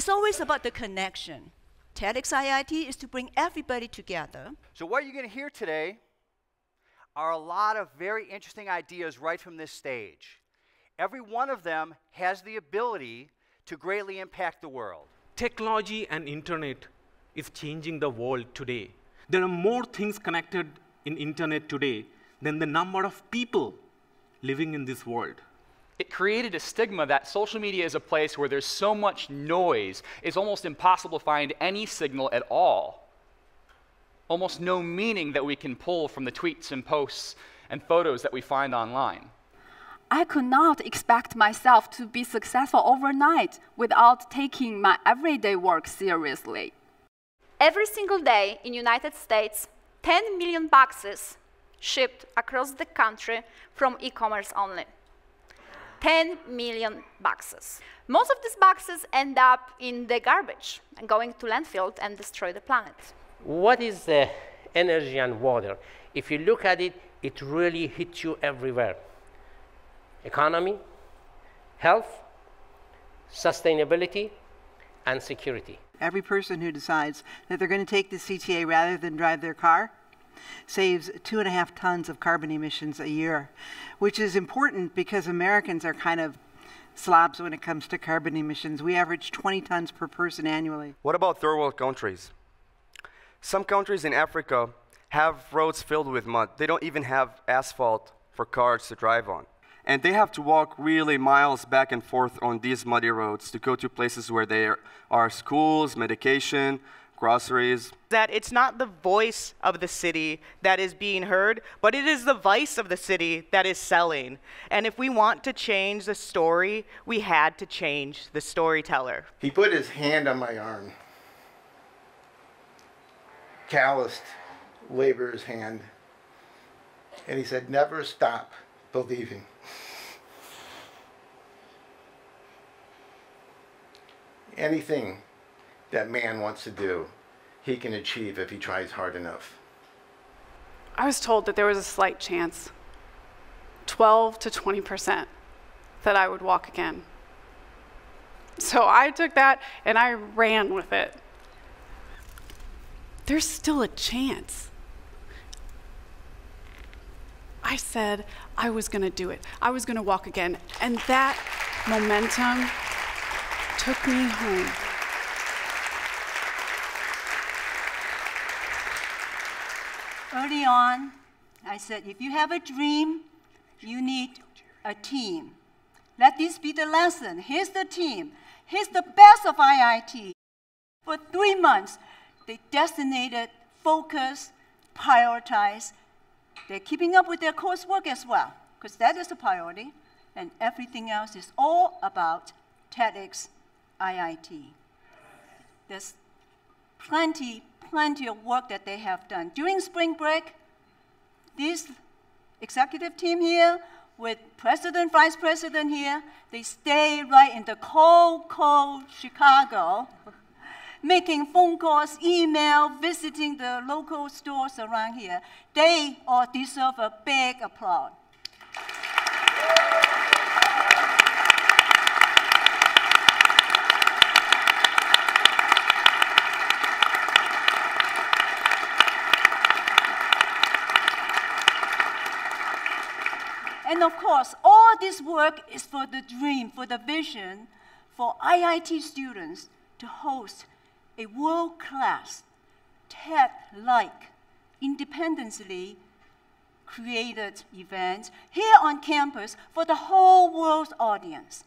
It's always about the connection. TEDxIIT is to bring everybody together. So what you're going to hear today are a lot of very interesting ideas right from this stage. Every one of them has the ability to greatly impact the world. Technology and internet is changing the world today. There are more things connected in internet today than the number of people living in this world. It created a stigma that social media is a place where there's so much noise, it's almost impossible to find any signal at all. Almost no meaning that we can pull from the tweets and posts and photos that we find online. I could not expect myself to be successful overnight without taking my everyday work seriously. Every single day in the United States, 10 million boxes shipped across the country from e-commerce only. 10 million boxes. Most of these boxes end up in the garbage and going to landfill and destroy the planet. What is the energy and water? If you look at it, it really hits you everywhere. Economy, health, sustainability, and security. Every person who decides that they're going to take the CTA rather than drive their car saves 2.5 tons of carbon emissions a year, which is important because Americans are kind of slobs when it comes to carbon emissions. We average 20 tons per person annually. What about third world countries? Some countries in Africa have roads filled with mud. They don't even have asphalt for cars to drive on. And they have to walk really miles back and forth on these muddy roads to go to places where there are schools, medication, groceries. That it's not the voice of the city that is being heard, but it is the vice of the city that is selling. And if we want to change the story, we had to change the storyteller. He put his hand on my arm, calloused laborer's hand, and he said, "Never stop believing." Anything that man wants to do, he can achieve if he tries hard enough. I was told that there was a slight chance, 12 to 20%, that I would walk again. So I took that and I ran with it. There's still a chance. I said I was going to do it. I was going to walk again. And that momentum took me home. Early on, I said, if you have a dream, you need a team. Let this be the lesson. Here's the team. Here's the best of IIT. For 3 months, they designated, focused, prioritized. They're keeping up with their coursework as well, because that is a priority. And everything else is all about TEDxIIT. There's plenty of work that they have done. During spring break, this executive team here, with president, vice president here, they stay right in the cold Chicago, making phone calls, email, visiting the local stores around here. They all deserve a big applause. And of course, all this work is for the dream, for the vision, for IIT students to host a world-class, TED-like, independently created event here on campus for the whole world's audience.